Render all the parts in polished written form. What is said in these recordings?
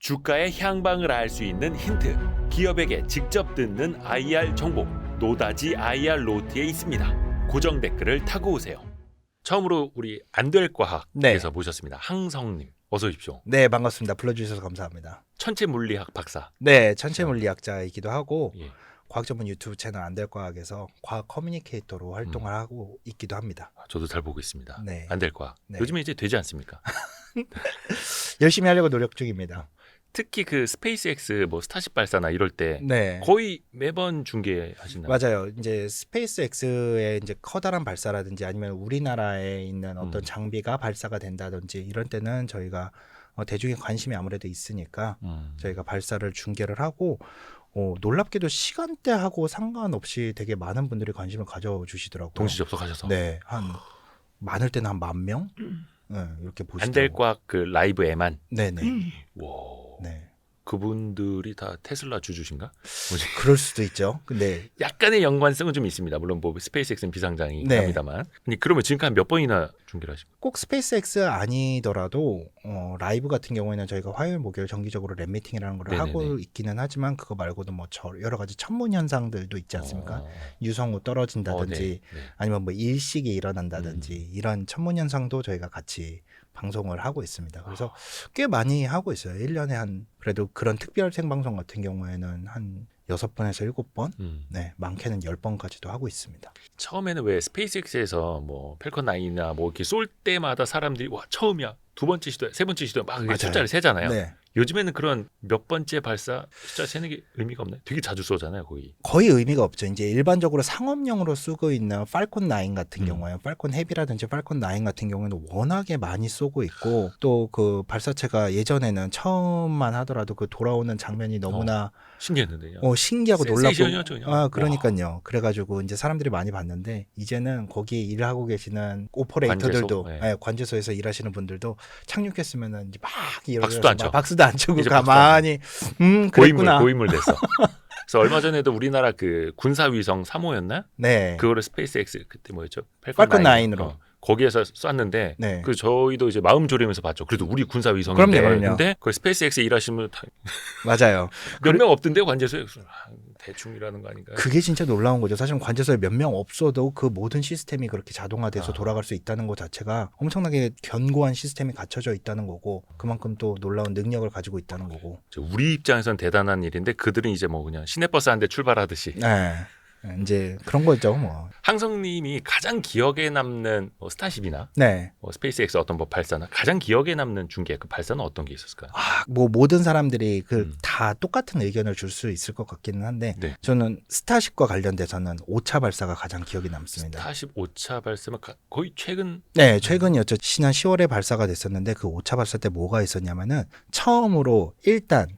주가의 향방을 알 수 있는 힌트, 기업에게 직접 듣는 IR 정보, 노다지 IR 노트에 있습니다. 고정 댓글을 타고 오세요. 처음으로 우리 안될과학에서 모셨습니다. 항성님, 어서 오십시오. 네, 반갑습니다. 불러주셔서 감사합니다. 천체 물리학 박사. 네, 천체 물리학자이기도 하고 예. 과학 전문 유튜브 채널 안될과학에서 과학 커뮤니케이터로 활동을 하고 있기도 합니다. 저도 잘 보고 있습니다. 네. 안될과학. 네. 요즘에 이제 되지 않습니까? 열심히 하려고 노력 중입니다. 특히 그 스페이스X 뭐 스타쉽 발사나 이럴 때 네. 거의 매번 중계하시나요? 맞아요. 이제 스페이스X의 이제 커다란 발사라든지 아니면 우리나라에 있는 어떤 장비가 발사가 된다든지 이런 때는 저희가 대중의 관심이 아무래도 있으니까 저희가 발사를 중계를 하고 놀랍게도 시간대하고 상관없이 되게 많은 분들이 관심을 가져주시더라고요. 동시 접속하셔서. 네, 한 많을 때는 한 10,000명 네, 이렇게 보시더라고요. 안될과학 그 라이브에만. 네네. 와. 네. 그분들이 다 테슬라 주주신가? 뭐지? 그럴 수도 있죠. 근데 약간의 연관성은 좀 있습니다. 물론 뭐 스페이스X는 비상장이긴 네. 합니다만. 그러면 지금까지 몇 번이나 중계를 하십니까? 꼭 스페이스X 아니더라도 라이브 같은 경우에는 저희가 화요일 목요일 정기적으로 랩 미팅이라는 걸 네네네. 하고 있기는 하지만 그거 말고도 뭐 여러 가지 천문 현상들도 있지 않습니까? 유성우 떨어진다든지 네. 아니면 뭐 일식이 일어난다든지 이런 천문 현상도 저희가 같이 방송을 하고 있습니다. 그래서 꽤 많이 하고 있어요. 1년에 한 그래도 그런 특별 생방송 같은 경우에는 한 6번에서 7번, 네, 많게는 10번까지도 하고 있습니다. 처음에는 왜 스페이스X에서 뭐 펠컨 9이나 뭐 이렇게 쏠 때마다 사람들이 와 처음이야, 두 번째 시도야, 세 번째 시도야 막 맞아요. 숫자를 세잖아요. 네. 요즘에는 그런 몇 번째 발사 숫자 세는 게 의미가 없나요? 되게 자주 쏘잖아요, 거의. 거의 의미가 없죠. 이제 일반적으로 상업용으로 쓰고 있는 팔콘 9 같은 경우에 팔콘 헤비라든지 팔콘 9 같은 경우에는 워낙에 많이 쏘고 있고 또 그 발사체가 예전에는 처음만 하더라도 그 돌아오는 장면이 너무나 신기했는데요. 신기하고 센세이션이었죠, 놀랍고 그냥. 그러니까요. 그래가지고 이제 사람들이 많이 봤는데 이제는 거기 일하고 계시는 오퍼레이터들도 관제소? 네. 관제소에서 일하시는 분들도 착륙했으면은 이제 막 박수도 안 쳐. 박수도 안 치고 이제 가만히 그랬구나. 고인물 됐어. 그래서 얼마 전에도 우리나라 그 군사 위성 3호였나? 네. 그거를 스페이스X 그때 뭐였죠? 팔콘 9으로. 거기에서 쐈는데 네. 그 저희도 이제 마음 졸이면서 봤죠. 그래도 우리 군사 위성인데. 그럼요. 근데 그 스페이스X 일하시면 맞아요. 몇 명 없던데 관제소에 대충 일하는 거 아닌가? 그게 진짜 놀라운 거죠. 사실 관제소에 몇 명 없어도 그 모든 시스템이 그렇게 자동화돼서 돌아갈 수 있다는 것 자체가 엄청나게 견고한 시스템이 갖춰져 있다는 거고 그만큼 또 놀라운 능력을 가지고 있다는 거고. 우리 입장에선 대단한 일인데 그들은 이제 뭐 그냥 시내버스 한 대 출발하듯이. 네. 이제 그런 거죠, 뭐. 항성님이 가장 기억에 남는 뭐 스타쉽이나 네. 뭐 스페이스X 어떤 뭐 발사나 가장 기억에 남는 중계 그 발사는 어떤 게 있었을까요? 뭐 모든 사람들이 다 똑같은 의견을 줄 수 있을 것 같기는 한데 네. 저는 스타쉽과 관련돼서는 5차 발사가 가장 기억이 남습니다. 스타쉽 5차 발사면 거의 최근. 네, 최근이었죠. 지난 10월에 발사가 됐었는데 그 5차 발사 때 뭐가 있었냐면은 처음으로 1단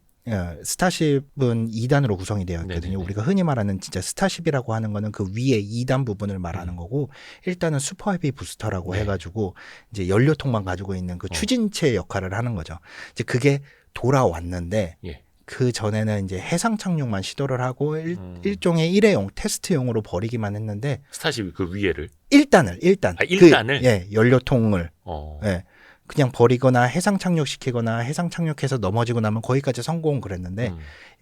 스타쉽은 2단으로 구성이 되어 있거든요. 네네네. 우리가 흔히 말하는 진짜 스타쉽이라고 하는 거는 그 위에 2단 부분을 말하는 거고 1단은 슈퍼 헤비 부스터라고 네. 해가지고 이제 연료통만 가지고 있는 그 추진체 역할을 하는 거죠. 이제 그게 돌아왔는데 예. 그 전에는 이제 해상 착륙만 시도를 하고 일종의 일회용 테스트용으로 버리기만 했는데 스타쉽 그 위에를 1단을 아, 1단을? 연료통을 어. 예. 그냥 버리거나 해상 착륙시키거나 해상 착륙해서 넘어지고 나면 거기까지 성공을 그랬는데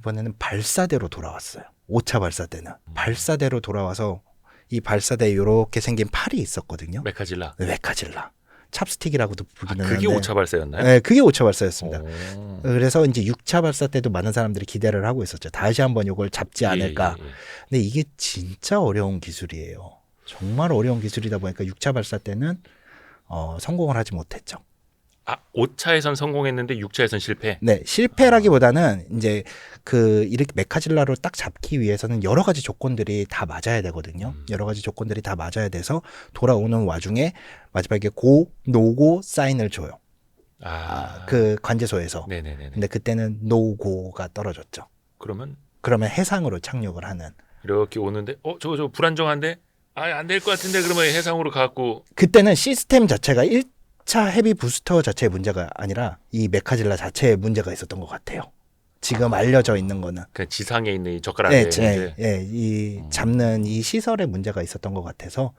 이번에는 발사대로 돌아왔어요. 5차 발사 때는 발사대로 돌아와서 이 발사대에 이렇게 생긴 팔이 있었거든요. 메카질라. 메카질라. 찹스틱이라고도 부르는 그게 5차 발사였나요? 네, 그게 5차 발사였습니다. 오. 그래서 이제 6차 발사 때도 많은 사람들이 기대를 하고 있었죠. 다시 한번 이걸 잡지 않을까. 예. 근데 이게 진짜 어려운 기술이에요. 정말 어려운 기술이다 보니까 6차 발사 때는 성공을 하지 못했죠. 5차에선 성공했는데 6차에선 실패. 네, 실패라기보다는 이제 이렇게 메카질라로 딱 잡기 위해서는 여러 가지 조건들이 다 맞아야 되거든요. 여러 가지 조건들이 다 맞아야 돼서 돌아오는 와중에 마지막에 노고 사인을 줘요. 그 관제소에서. 네네네. 근데 그때는 노고가 떨어졌죠. 그러면 해상으로 착륙을 하는. 이렇게 오는데 저거 불안정한데 안 될 것 같은데 그러면 해상으로 가고. 그때는 시스템 자체가 1차 헤비 부스터 자체의 문제가 아니라 이 메카질라 자체에 문제가 있었던 것 같아요. 지금 알려져 있는 거는. 그 지상에 있는 이 젓가락에. 이 잡는 이 시설에 문제가 있었던 것 같아서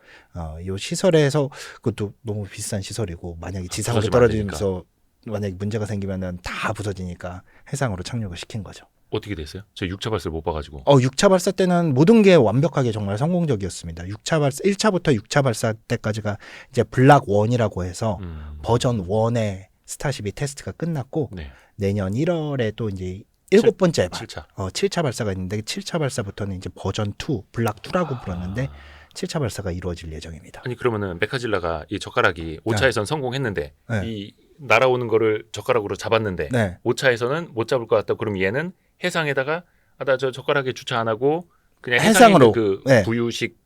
이 시설에서 그것도 너무 비싼 시설이고 만약에 지상으로 떨어지면서 만약에 문제가 생기면은 다 부서지니까 해상으로 착륙을 시킨 거죠. 어떻게 됐어요? 저 6차 발사를 못 봐가지고. 6차 발사 때는 모든 게 완벽하게 정말 성공적이었습니다. 6차 발사 1차부터 6차 발사 때까지가 이제 블락 1이라고 해서 버전 1의 스타쉽이 테스트가 끝났고 네. 내년 1월에 또 이제 7번째 7차. 7차 발사가 있는데 7차 발사부터는 이제 버전 2, 블락 2라고 불렀는데 7차 발사가 이루어질 예정입니다. 아니 그러면은 메카질라가 이 젓가락이 5차에선 성공했는데 네. 이 날아오는 거를 젓가락으로 잡았는데 네. 5차에서는 못 잡을 것 같다. 그럼 얘는 해상에다가 나 저 젓가락에 주차 안 하고 그냥 해상으로. 그 네. 부유식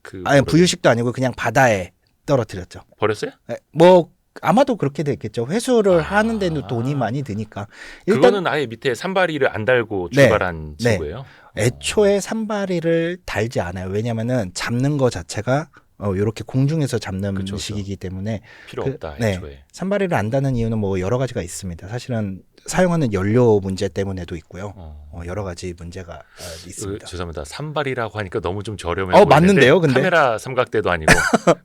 그 아니 부유식도 아니고 그냥 바다에 떨어뜨렸죠. 버렸어요? 뭐 아마도 그렇게 됐겠죠. 회수를 하는 데는 돈이 많이 드니까. 일단 그거는 아예 밑에 산발이를 안 달고 네. 출발한 네. 친구예요. 애초에 산발이를 달지 않아요. 왜냐면은 잡는 거 자체가 이렇게 공중에서 잡는 그쵸, 그쵸. 식이기 때문에 필요 그- 없다. 네. 애초에. 산발이를 안 다는 이유는 뭐 여러 가지가 있습니다. 사실은 사용하는 연료 문제 때문에도 있고요. 여러 가지 문제가 있습니다. 죄송합니다. 산발이라고 하니까 너무 좀 저렴해 보이는데 맞는데요, 근데? 카메라 삼각대도 아니고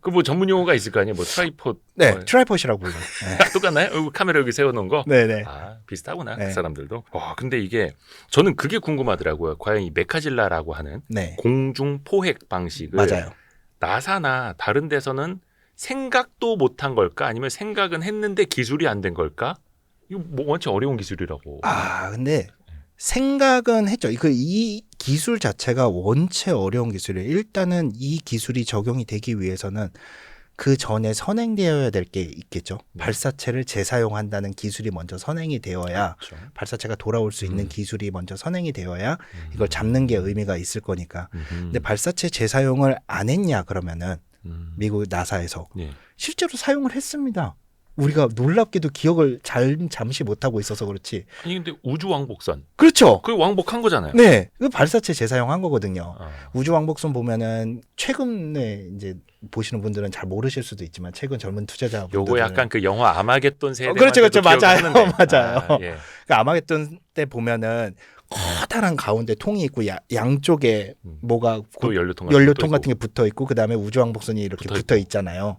그 뭐 전문 용어가 있을 거 아니에요. 뭐 트라이포드 네, 트라이포시라고 불러요. 똑같나요? 카메라 여기 세워놓은 거? 네, 네. 비슷하구나. 네. 그 사람들도. 근데 이게 저는 그게 궁금하더라고요. 과연 이 메카질라라고 하는 네, 공중 포획 방식을 맞아요. 나사나 다른 데서는 생각도 못한 걸까? 아니면 생각은 했는데 기술이 안 된 걸까? 이거 뭐 원체 어려운 기술이라고. 근데 생각은 했죠. 이 기술 자체가 원체 어려운 기술이에요. 일단은 이 기술이 적용이 되기 위해서는 그 전에 선행되어야 될 게 있겠죠. 네. 발사체를 재사용한다는 기술이 먼저 선행이 되어야 그렇죠. 발사체가 돌아올 수 있는 음. 기술이 먼저 선행이 되어야 이걸 잡는 게 의미가 있을 거니까. 근데 근데 발사체 재사용을 안 했냐 그러면은 미국 나사에서 예. 실제로 사용을 했습니다. 우리가 놀랍게도 기억을 잠시 못하고 있어서 그렇지. 아니 근데 우주 왕복선 그렇죠. 그 왕복한 거잖아요. 네, 그 발사체 재사용한 거거든요. 아, 우주 왕복선 보면은 최근에 이제 보시는 분들은 잘 모르실 수도 있지만 최근 젊은 투자자분들 요거 약간 그 영화 아마겟돈 세대 그렇죠, 그렇죠. 맞아요. 맞아요. 예. 그 아마겟돈 때 보면은 커다란 가운데 통이 있고 양쪽에 뭐가 또 연료통 같은 게 붙어 있고 그 다음에 우주 왕복선이 이렇게 붙어 있잖아요.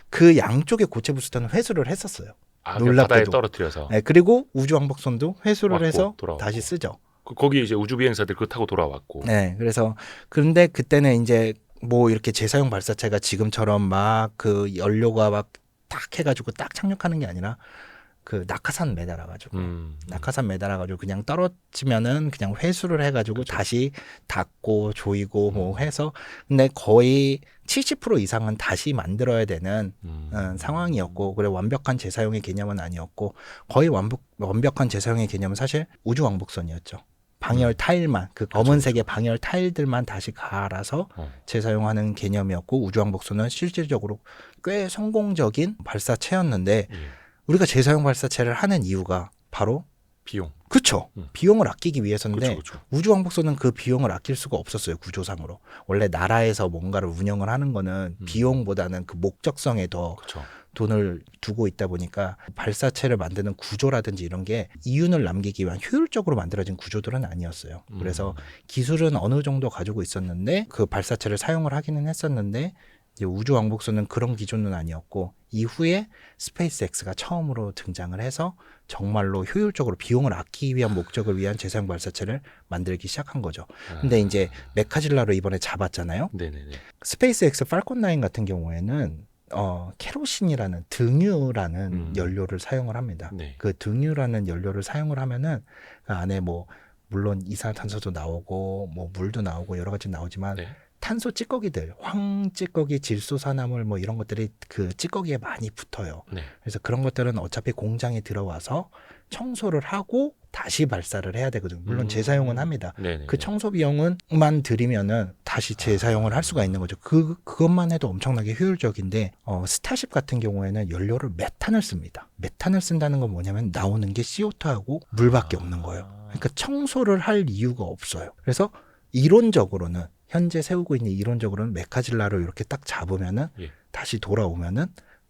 그 양쪽에 고체 부스터는 회수를 했었어요. 놀랍게도 바다에 놀랍게도. 떨어뜨려서 네, 그리고 우주 왕복선도 회수를 왔고, 해서 돌아왔고. 다시 쓰죠. 거기 이제 우주 비행사들 그거 타고 돌아왔고. 네, 그래서 그런데 그때는 이제 뭐 이렇게 재사용 발사체가 지금처럼 막 그 연료가 막 딱 해가지고 딱 착륙하는 게 아니라 그 낙하산 매달아가지고 낙하산 매달아가지고 그냥 떨어지면은 그냥 회수를 해가지고 그렇죠. 다시 닫고 조이고 뭐 해서 근데 거의 70% 이상은 다시 만들어야 되는 상황이었고 그래 완벽한 재사용의 개념은 아니었고 거의 완벽한 재사용의 개념은 사실 우주 왕복선이었죠. 방열 타일만 그 검은색의 방열 타일들만 다시 갈아서 재사용하는 개념이었고 우주 왕복선은 실질적으로 꽤 성공적인 발사체였는데 예. 우리가 재사용 발사체를 하는 이유가 바로 비용. 그렇죠. 비용을 아끼기 위해서인데 그렇죠. 우주 왕복선은 그 비용을 아낄 수가 없었어요. 구조상으로. 원래 나라에서 뭔가를 운영을 하는 거는 비용보다는 그 목적성에 더 그렇죠. 돈을 두고 있다 보니까 발사체를 만드는 구조라든지 이런 게 이윤을 남기기 위한 효율적으로 만들어진 구조들은 아니었어요. 그래서 기술은 어느 정도 가지고 있었는데 그 발사체를 사용을 하기는 했었는데 이제 우주 왕복선은 그런 기준은 아니었고 이후에 스페이스X가 처음으로 등장을 해서 정말로 효율적으로 비용을 아끼기 위한 목적을 위한 재사용 발사체를 만들기 시작한 거죠. 근데 이제 메카질라로 이번에 잡았잖아요. 네네네. 스페이스X 팔콘 9 같은 경우에는 케로신이라는 등유라는 연료를 사용을 합니다. 네. 그 등유라는 연료를 사용을 하면은 그 안에 뭐 물론 이산화탄소도 나오고 뭐 물도 나오고 여러 가지 나오지만 네. 탄소 찌꺼기들, 황 찌꺼기, 질소산화물 뭐 이런 것들이 그 찌꺼기에 많이 붙어요. 네. 그래서 그런 것들은 어차피 공장에 들어와서 청소를 하고 다시 발사를 해야 되거든요. 물론 재사용은 합니다. 네네. 그 청소 비용만 들이면은 다시 재사용을 할 수가 있는 거죠. 그것만 해도 엄청나게 효율적인데 스타쉽 같은 경우에는 연료를 메탄을 씁니다. 메탄을 쓴다는 건 뭐냐면 나오는 게 CO2하고 물밖에 없는 거예요. 그러니까 청소를 할 이유가 없어요. 그래서 이론적으로는 현재 세우고 있는 이론적으로는 메카질라로 이렇게 딱 잡으면은 예. 다시 돌아오면은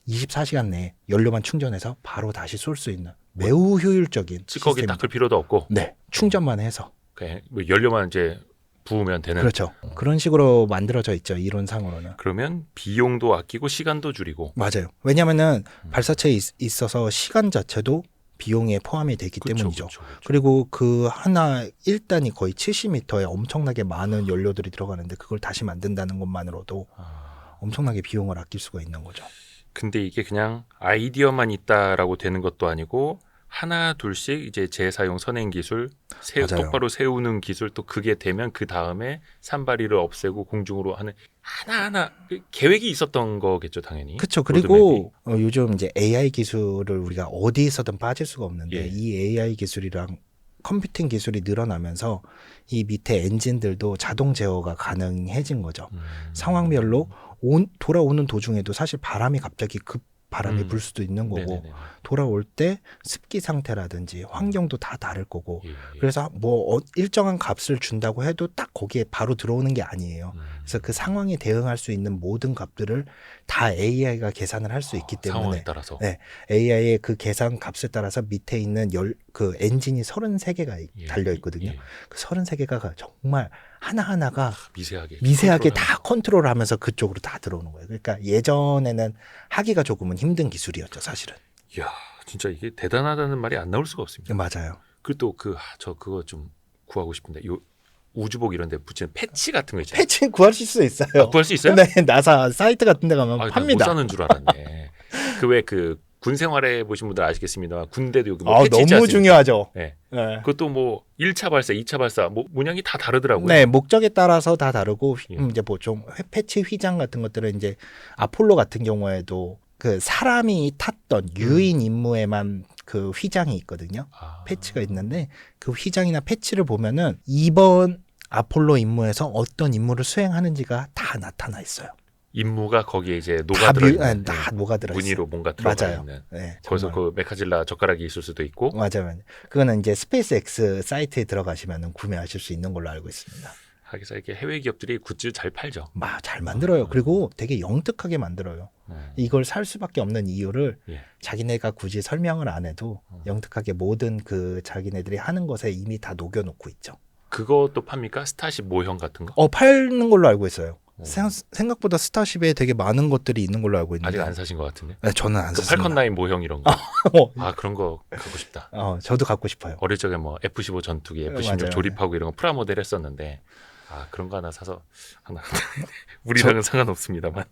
24시간 내에 연료만 충전해서 바로 다시 쏠 수 있는 매우 효율적인 찌꺼기 시스템이죠. 닦을 필요도 없고 네, 충전만 해서. 그냥 뭐 연료만 이제 부으면 되는. 그렇죠. 그런 식으로 만들어져 있죠. 이론상으로는. 그러면 비용도 아끼고 시간도 줄이고. 맞아요. 왜냐하면은 발사체에 있어서 시간 자체도 비용에 포함이 되기 그쵸, 때문이죠. 그쵸, 그쵸. 그리고 그 하나 1단이 거의 70m에 엄청나게 많은 연료들이 들어가는데 그걸 다시 만든다는 것만으로도 엄청나게 비용을 아낄 수가 있는 거죠. 근데 이게 그냥 아이디어만 있다라고 되는 것도 아니고 하나 둘씩 이제 재사용 선행 기술, 맞아요. 똑바로 세우는 기술 또 그게 되면 그 다음에 산발이를 없애고 공중으로 하는 하나하나 계획이 있었던 거겠죠, 당연히. 그렇죠. 그리고 요즘 이제 AI 기술을 우리가 어디서든 빠질 수가 없는데 예. 이 AI 기술이랑 컴퓨팅 기술이 늘어나면서 이 밑에 엔진들도 자동 제어가 가능해진 거죠. 상황별로 돌아오는 도중에도 사실 바람이 갑자기 바람이 불 수도 있는 거고 네네네. 돌아올 때 습기 상태라든지 환경도 다 다를 거고 예, 예. 그래서 뭐 일정한 값을 준다고 해도 딱 거기에 바로 들어오는 게 아니에요. 그래서 그 상황에 대응할 수 있는 모든 값들을 다 AI가 계산을 할 수 있기 때문에 상황에 따라서. 네, AI의 그 계산 값에 따라서 밑에 있는 그 엔진이 33개가 예, 달려 있거든요. 예. 그 33개가 정말 하나하나가 미세하게 미세하게 컨트롤하면서. 다 컨트롤하면서 그쪽으로 다 들어오는 거예요. 그러니까 예전에는 하기가 조금은 힘든 기술이었죠, 사실은. 이야, 진짜 이게 대단하다는 말이 안 나올 수가 없습니다. 맞아요. 그리고 또 저 그거 좀 구하고 싶은데 요 우주복 이런 데 붙이는 패치 같은 거 있잖아요. 패치 구하실 수 있어요. 구할 수 있어요? 네, 나사 사이트 같은 데 가면 아, 못 팝니다. 사는 줄 알았네. 그 왜 그 군 생활해 보신 분들 아시겠습니다만 군대도 여기 뭐 아, 패치 있지 너무 않습니까? 중요하죠. 네. 네. 그것도 뭐 1차 발사, 2차 발사 뭐 문양이 다 다르더라고요. 네, 목적에 따라서 다 다르고 예. 이제 보통 패치 휘장 같은 것들은 이제 아폴로 같은 경우에도 그 사람이 탔던 유인 임무에만 그 휘장이 있거든요. 아, 패치가 있는데 그 휘장이나 패치를 보면은 이번 아폴로 임무에서 어떤 임무를 수행하는지가 다 나타나 있어요. 임무가 거기에 이제 녹아들어 있는 다 녹아들어 있어요. 무늬로 뭔가 들어가 맞아요. 있는. 네, 거기서 정말. 그 메카질라 젓가락이 있을 수도 있고. 맞아요. 그거는 이제 스페이스 X 사이트에 들어가시면 구매하실 수 있는 걸로 알고 있습니다. 하기사 이렇게 해외 기업들이 굿즈 잘 팔죠. 잘 만들어요. 그리고 되게 영특하게 만들어요. 음. 이걸 살 수밖에 없는 이유를 예. 자기네가 굳이 설명을 안 해도 영특하게 모든 그 자기네들이 하는 것에 이미 다 녹여놓고 있죠. 그것도 팝니까? 스타쉽 모형 같은 거? 팔는 걸로 알고 있어요. 오. 생각보다 스타쉽에 되게 많은 것들이 있는 걸로 알고 있는데 아직 안 사신 것 같은데. 네, 저는 안 그 샀습니다. 팔컨 9 모형 이런 거. 어, 아 그런 거 갖고 싶다. 저도 갖고 싶어요. 어릴 적에 뭐 F-15 전투기, F-16 맞아요. 조립하고 이런 거 프라모델 했었는데 아 그런 거 하나 사서 하나 우리랑은 상관없습니다만.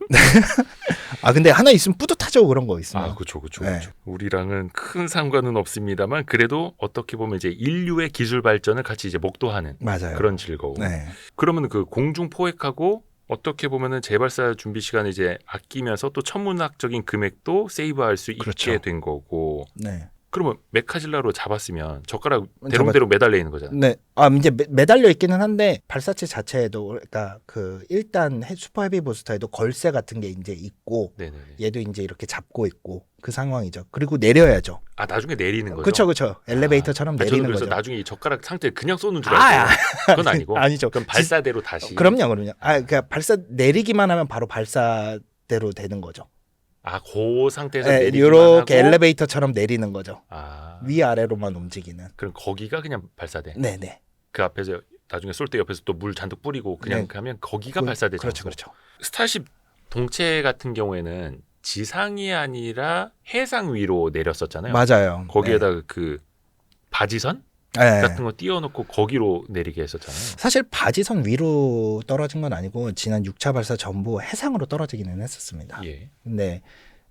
근데 하나 있으면 뿌듯하죠. 그런 거 있으면. 아 그렇죠. 네. 우리랑은 큰 상관은 없습니다만 그래도 어떻게 보면 이제 인류의 기술 발전을 같이 이제 목도하는 맞아요. 그런 즐거움. 네. 그러면 그 공중 포획하고 어떻게 보면은 재발사 준비 시간을 이제 아끼면서 또 천문학적인 금액도 세이브할 수 그렇죠. 있게 된 거고. 네. 그러면 메카질라로 잡았으면 젓가락 대롱대롱 매달려 있는 거잖아요. 네. 이제 매달려 있기는 한데 발사체 자체에도 그러니까 그 일단 슈퍼 헤비 부스터에도 걸쇠 같은 게 이제 있고 네네네. 얘도 이제 이렇게 잡고 있고 그 상황이죠. 그리고 내려야죠. 아 나중에 내리는 거죠? 그렇죠. 엘리베이터처럼 저도 내리는 그래서 거죠. 나중에 이 젓가락 상태에 그냥 쏘는 줄 알고 그건 아니고. 아니죠. 그럼 발사대로 다시. 그럼요. 그러니까 내리기만 하면 바로 발사대로 되는 거죠. 그 상태에서 네, 내리기만 이렇게 하고. 엘리베이터처럼 내리는 거죠. 아 위아래로만 움직이는. 그럼 거기가 그냥 발사대. 네네. 그 앞에서 나중에 쏠 때 옆에서 또 물 잔뜩 뿌리고 그냥 네. 가면 거기가 발사대 장소. 그렇죠. 스타쉽 동체 같은 경우에는 지상이 아니라 해상 위로 내렸었잖아요. 맞아요. 거기에다 그 바지선 네. 같은 거 띄워놓고 거기로 내리게 했었잖아요. 사실 바지선 위로 떨어진 건 아니고 지난 6차 발사 전부 해상으로 떨어지기는 했었습니다. 예. 근데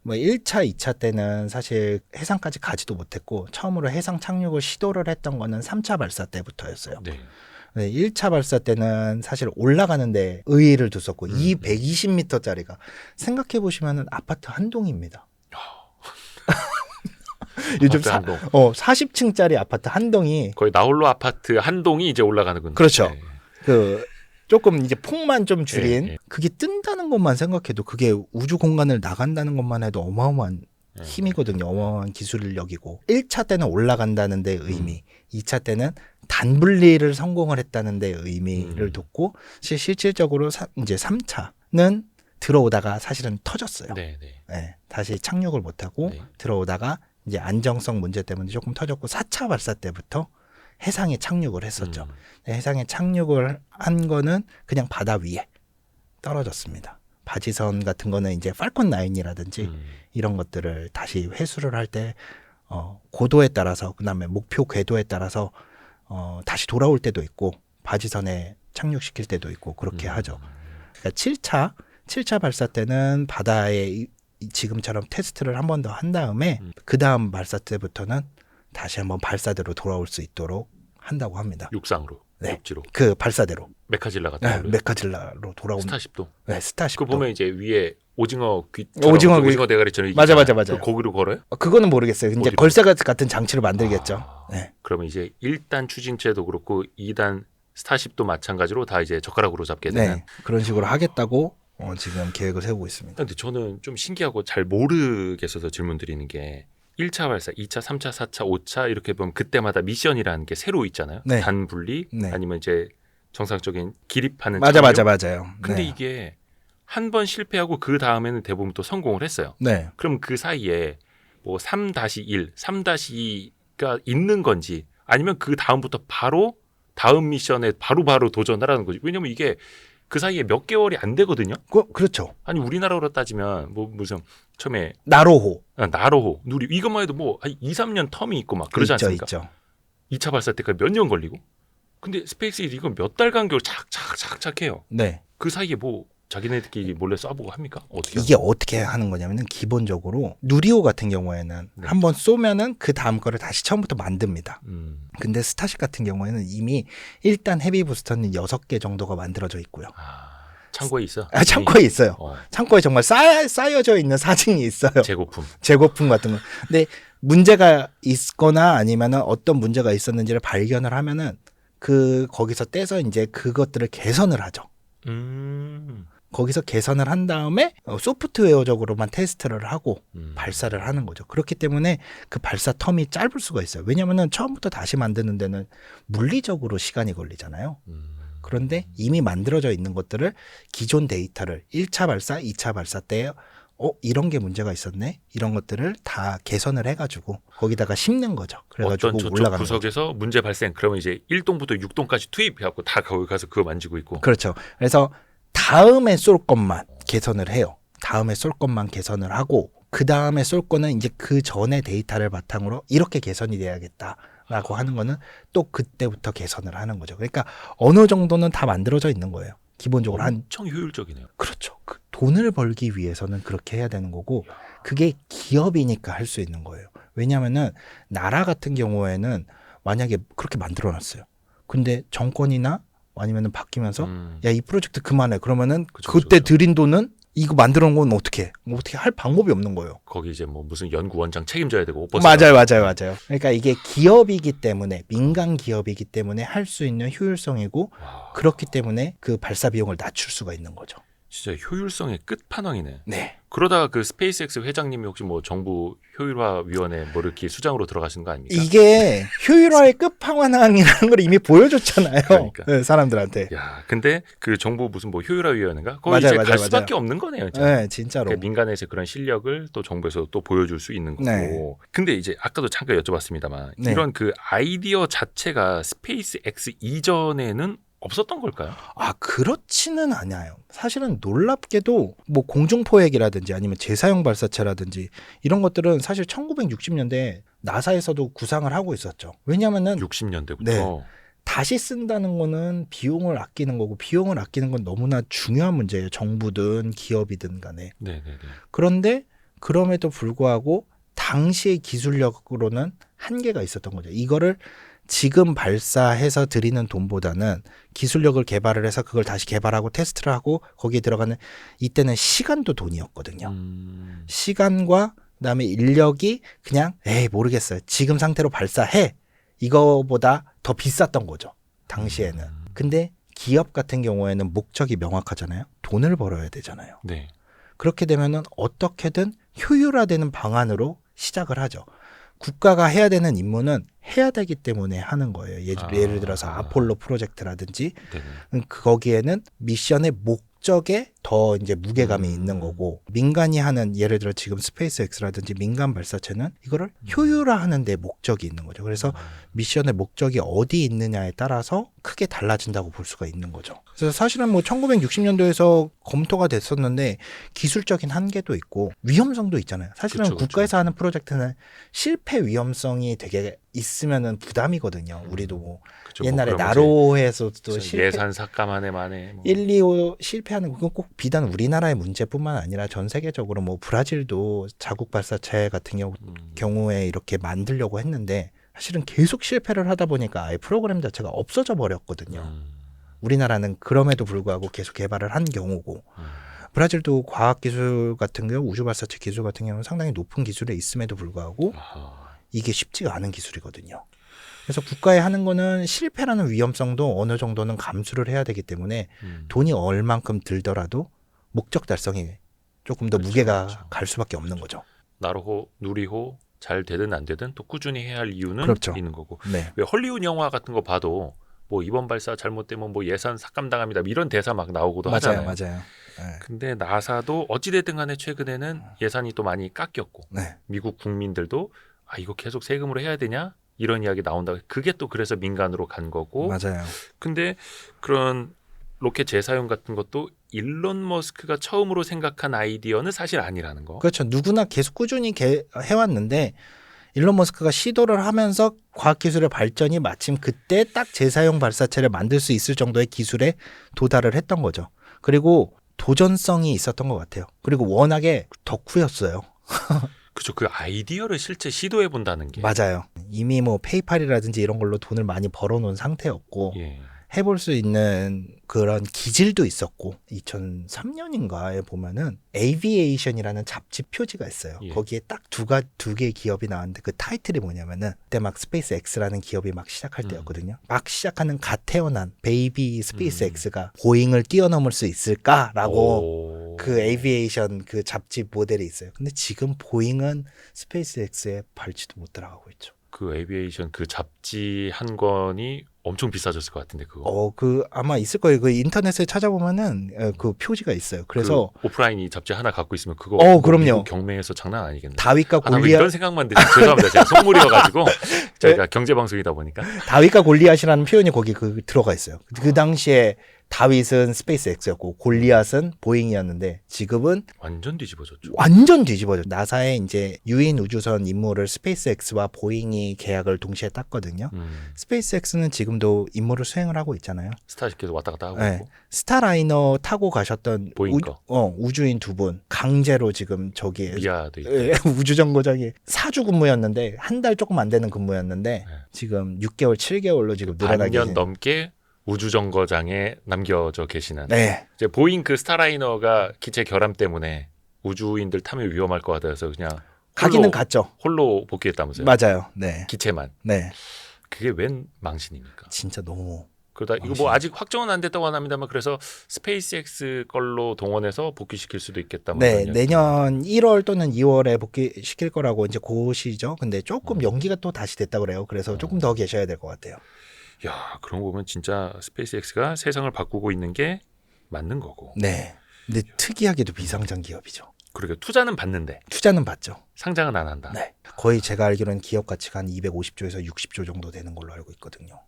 뭐 1차, 2차 때는 사실 해상까지 가지도 못했고 처음으로 해상 착륙을 시도를 했던 거는 3차 발사 때부터였어요. 네. 네, 1차 발사 때는 사실 올라가는데 의의를 뒀었고 이 120m짜리가 생각해 보시면은 아파트 한 동입니다. 요즘 한 동. 40층짜리 아파트 한 동이 거의 나홀로 아파트 한 동이 이제 올라가는군요. 그렇죠. 네. 그 조금 이제 폭만 좀 줄인 예. 그게 뜬다는 것만 생각해도 그게 우주 공간을 나간다는 것만 해도 어마어마한 힘이거든요. 어마어마한 기술력이고 1차 때는 올라간다는 데 의미 2차 때는 단분리를 성공을 했다는 데 의미를 뒀고 실질적으로 이제 3차는 들어오다가 사실은 터졌어요. 네, 네. 네, 다시 착륙을 못하고 네. 들어오다가 이제 안정성 문제 때문에 조금 터졌고 4차 발사 때부터 해상에 착륙을 했었죠. 해상에 착륙을 한 거는 그냥 바다 위에 떨어졌습니다. 바지선 같은 거는 이제 팔콘 9이라든지 이런 것들을 다시 회수를 할 때 고도에 따라서 그다음에 목표 궤도에 따라서 다시 돌아올 때도 있고 바지선에 착륙시킬 때도 있고 그렇게 하죠. 그러니까 7차 발사 때는 바다에 지금처럼 테스트를 한 번 더 한 다음에 그 다음 발사 때부터는 다시 한번 발사대로 돌아올 수 있도록 한다고 합니다. 육상으로, 네. 육지로. 그 발사대로. 메카질라 같은 걸로. 메카질라로 돌아온. 스타쉽도. 네, 스타쉽도. 그 보면 이제 위에 오징어 오징어 대가리처럼 맞아. 거기로 걸어요? 그거는 모르겠어요. 이제 어디로? 걸쇠 같은 장치를 만들겠죠. 네. 그러면 이제 1단 추진체도 그렇고 2단 스타쉽도 마찬가지로 다 이제 젓가락으로 잡게 되는. 네. 그런 식으로 하겠다고 지금 계획을 세우고 있습니다. 근데 저는 좀 신기하고 잘 모르겠어서 질문 드리는 게 1차 발사, 2차, 3차, 4차, 5차 이렇게 보면 그때마다 미션이라는 게 새로 있잖아요. 네. 단 분리 네. 아니면 이제 정상적인 기립하는 맞아요. 근데 네. 이게 한 번 실패하고 그 다음에는 대부분 또 성공을 했어요. 네. 그럼 그 사이에 뭐 3-1, 3-2가 있는 건지 아니면 그 다음부터 바로 다음 미션에 바로 도전하라는 거지. 왜냐면 이게 그 사이에 몇 개월이 안 되거든요. 그렇죠. 아니 우리나라로 따지면 뭐 무슨 처음에 나로호 나로호, 누리 이것만 해도 뭐 한 2-3년 텀이 있고 막 그러지 않습니까? 있죠. 2차 발사 때까지 몇 년 걸리고. 근데 스페이스X 이건 몇 달 간격을 착착 해요. 네. 그 사이에 뭐 자기네들끼리 몰래 쏴보고 합니까? 어떻게? 이게 어떻게 하는 거냐면은 기본적으로 누리호 같은 경우에는 네. 한번 쏘면은 그 다음 거를 다시 처음부터 만듭니다. 음. 근데 스타쉽 같은 경우에는 이미 일단 헤비 부스터는 6개 정도가 만들어져 있고요. 창고에 있어? 창고에 있어요. 어, 창고에 정말 쌓여져 있는 사진이 있어요. 재고품. 재고품 같은 거. 근데 문제가 있거나 아니면은 어떤 문제가 있었는지를 발견을 하면은 거기서 떼서 이제 그것들을 개선을 하죠. 거기서 개선을 한 다음에 소프트웨어적으로만 테스트를 하고 발사를 하는 거죠. 그렇기 때문에 그 발사 텀이 짧을 수가 있어요. 왜냐하면 처음부터 다시 만드는 데는 물리적으로 시간이 걸리잖아요. 그런데 이미 만들어져 있는 것들을 기존 데이터를 1차 발사, 2차 발사 때 이런 게 문제가 있었네? 이런 것들을 다 개선을 해가지고 거기다가 심는 거죠. 그래가지고 어떤 저쪽 올라가는 구석에서 거죠. 문제 문제 발생. 그러면 이제 1동부터 6동까지 투입해갖고 다 거기 가서 그거 만지고 있고. 그렇죠. 그래서 다음에 쏠 것만 개선을 해요. 다음에 쏠 것만 개선을 하고 그 다음에 쏠 거는 이제 그 전에 데이터를 바탕으로 이렇게 개선이 돼야겠다라고 하는 거는 또 그때부터 개선을 하는 거죠. 그러니까 어느 정도는 다 만들어져 있는 거예요. 기본적으로 엄청 효율적이네요. 그렇죠. 돈을 벌기 위해서는 그렇게 해야 되는 거고 그게 기업이니까 할 수 있는 거예요. 왜냐하면은 나라 같은 경우에는 만약에 그렇게 만들어놨어요. 근데 정권이나 아니면은 바뀌면서 야, 이 프로젝트 그만해. 그러면은 그때 들인 돈은 이거 만들어 놓은 건 어떻게 할 방법이 없는 거예요. 거기 이제 뭐 무슨 연구원장 책임져야 되고. 맞아요. 그러니까 이게 기업이기 때문에 민간 기업이기 때문에 할 수 있는 효율성이고 그렇기 때문에 그 발사 비용을 낮출 수가 있는 거죠. 진짜 효율성의 끝판왕이네. 네. 그러다가 그 스페이스X 회장님이 혹시 뭐 정부 효율화위원회 뭐 이렇게 수장으로 들어가신 거 아닙니까? 이게 효율화의 끝판왕이라는 걸 이미 보여줬잖아요. 그러니까. 네, 사람들한테. 야, 근데 그 정부 무슨 뭐 효율화위원회인가? 거기 맞아요, 이제 맞아요, 갈 맞아요. 수밖에 없는 거네요. 진짜. 네, 진짜로. 그러니까 민간에서 그런 실력을 또 정부에서 또 보여줄 수 있는 거고. 네. 근데 이제 아까도 잠깐 여쭤봤습니다만 네. 이런 그 아이디어 자체가 스페이스X 이전에는 없었던 걸까요? 그렇지는 않아요. 사실은 놀랍게도 뭐 공중포획이라든지 아니면 재사용 발사체라든지 이런 것들은 사실 1960년대에 나사에서도 구상을 하고 있었죠. 왜냐면은 60년대부터. 네. 다시 쓴다는 거는 비용을 아끼는 거고 비용을 아끼는 건 너무나 중요한 문제예요. 정부든 기업이든 간에. 네네네. 그런데 그럼에도 불구하고 당시의 기술력으로는 한계가 있었던 거죠. 이거를 지금 발사해서 드리는 돈보다는 기술력을 개발을 해서 그걸 다시 개발하고 테스트를 하고 거기에 들어가는 이때는 시간도 돈이었거든요. 시간과 그다음에 인력이 그냥 모르겠어요. 지금 상태로 발사해. 이거보다 더 비쌌던 거죠. 당시에는. 근데 기업 같은 경우에는 목적이 명확하잖아요. 돈을 벌어야 되잖아요. 네. 그렇게 되면은 어떻게든 효율화되는 방안으로 시작을 하죠. 국가가 해야 되는 임무는 해야 되기 때문에 하는 거예요. 예를 들어서 아폴로 프로젝트라든지 네네. 거기에는 미션의 목적에 더 이제 무게감이 있는 거고, 민간이 하는 예를 들어 지금 스페이스X라든지 민간 발사체는 이거를 효율화하는 데 목적이 있는 거죠. 그래서 미션의 목적이 어디 있느냐에 따라서 크게 달라진다고 볼 수가 있는 거죠. 그래서 사실은 뭐 1960년도에서 검토가 됐었는데 기술적인 한계도 있고 위험성도 있잖아요. 사실은 그쵸, 그쵸. 국가에서 하는 프로젝트는 실패 위험성이 되게 있으면은 부담이거든요. 우리도 뭐 그쵸, 옛날에 뭐 그러면 나로에서도 이제 실패 예산 삭감안에 만에 뭐. 1, 2, 5 실패하는 그건 꼭 비단 우리나라의 문제뿐만 아니라 전 세계적으로 뭐 브라질도 자국 발사체 같은 경우에 이렇게 만들려고 했는데 사실은 계속 실패를 하다 보니까 아예 프로그램 자체가 없어져 버렸거든요. 우리나라는 그럼에도 불구하고 계속 개발을 한 경우고 브라질도 과학기술 같은 경우 우주 발사체 기술 같은 경우는 상당히 높은 기술에 있음에도 불구하고 아하. 이게 쉽지가 않은 기술이거든요. 그래서 국가에 하는 거는 실패라는 위험성도 어느 정도는 감수를 해야 되기 때문에 돈이 얼만큼 들더라도 목적 달성이 조금 더 그렇죠, 무게가 그렇죠. 갈 수밖에 없는 거죠. 나로호, 누리호 잘 되든 안 되든 또 꾸준히 해야 할 이유는 그렇죠. 있는 거고. 네. 왜 헐리우드 영화 같은 거 봐도 뭐 이번 발사 잘못되면 뭐 예산 삭감당합니다. 이런 대사 막 나오고도 하잖아요. 맞아요. 네. 근데 나사도 어찌됐든 간에 최근에는 예산이 또 많이 깎였고 네. 미국 국민들도 아 이거 계속 세금으로 해야 되냐? 이런 이야기 나온다. 그게 또 그래서 민간으로 간 거고. 맞아요. 근데 그런 로켓 재사용 같은 것도 일론 머스크가 처음으로 생각한 아이디어는 사실 아니라는 거. 그렇죠. 누구나 계속 꾸준히 해왔는데 일론 머스크가 시도를 하면서 과학기술의 발전이 마침 그때 딱 재사용 발사체를 만들 수 있을 정도의 기술에 도달을 했던 거죠. 그리고 도전성이 있었던 것 같아요. 그리고 워낙에 덕후였어요. 그죠. 그 아이디어를 실제 시도해 본다는 게. 맞아요. 이미 뭐 페이팔이라든지 이런 걸로 돈을 많이 벌어놓은 상태였고 예. 해볼 수 있는 그런 기질도 있었고 2003년인가에 보면은 에이비에이션이라는 잡지 표지가 있어요. 예. 거기에 딱 두 개의 기업이 나왔는데 그 타이틀이 뭐냐면은 그때 막 스페이스 X라는 기업이 막 시작할 때였거든요. 막 시작하는 갓 태어난 베이비 스페이스 X가 보잉을 뛰어넘을 수 있을까라고 오. 그 에이비에이션 그 잡지 모델이 있어요. 근데 지금 보잉은 스페이스 X에 밟지도 못 따라가고 있죠. 그 에비에이션 그 잡지 한 권이 엄청 비싸졌을 것 같은데 그거. 그 아마 있을 거예요. 그 인터넷에 찾아보면은 그 표지가 있어요. 그래서 그 오프라인이 잡지 하나 갖고 있으면 그거 그럼요. 미국 경매에서 장난 아니겠네. 다윗과 아, 나 골리앗 이런 생각만 드시 죄송합니다. 제가 속물이어가지고 저희가 경제 방송이다 보니까. 다윗과 골리앗이라는 표현이 거기 들어가 있어요. 그 당시에 다윗은 스페이스 X였고 골리앗은 보잉이었는데 지금은 완전 뒤집어졌죠. 완전 뒤집어져. 나사의 이제 유인 우주선 임무를 스페이스 X와 보잉이 계약을 동시에 땄거든요. 스페이스 X는 지금도 임무를 수행을 하고 있잖아요. 스타쉽 계속 왔다 갔다 하고 네. 있고. 스타라이너 타고 가셨던 보잉 거. 우주인 두 분 강제로 지금 저기 미아도 있고. 우주정거장에 사주 근무였는데 한 달 조금 안 되는 근무였는데 네. 지금 6개월, 7개월로 지금 늘어나게 반년 넘게 우주정거장에 남겨져 계시는. 네. 이제 보잉 그 스타라이너가 기체 결함 때문에 우주인들 타면 위험할 것 같아서 그냥 가기는 갔죠. 홀로 복귀했다면서요. 맞아요. 네. 기체만. 네. 그게 웬 망신입니까? 진짜 너무 그러다 이거 뭐 아직 확정은 안 됐다고 합니다만 그래서 스페이스X 걸로 동원해서 복귀시킬 수도 있겠다. 뭐 네, 이런 내년 1월 또는 2월에 복귀시킬 거라고 이제 고시죠. 근데 조금 연기가 또 다시 됐다고 그래요. 그래서 조금 더 계셔야 될 것 같아요. 야, 그런 거 보면 진짜 스페이스X가 세상을 바꾸고 있는 게 맞는 거고. 네. 근데 특이하게도 비상장 기업이죠. 그러게 투자는 받는데 투자는 받죠. 상장은 안 한다. 네. 거의 제가 알기로는 기업 가치가 한 250조에서 60조 정도 되는 걸로 알고 있거든요.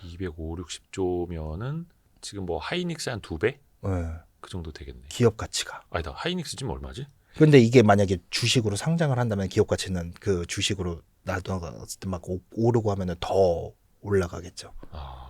250, 60조면은 지금 뭐 하이닉스 한 2배? 네. 그 정도 되겠네. 기업 가치가. 아니다. 하이닉스 지금 얼마지? 근데 이게 만약에 주식으로 상장을 한다면 기업 가치는 그 주식으로 나도 막 오르고 하면은 더 올라가겠죠. 아,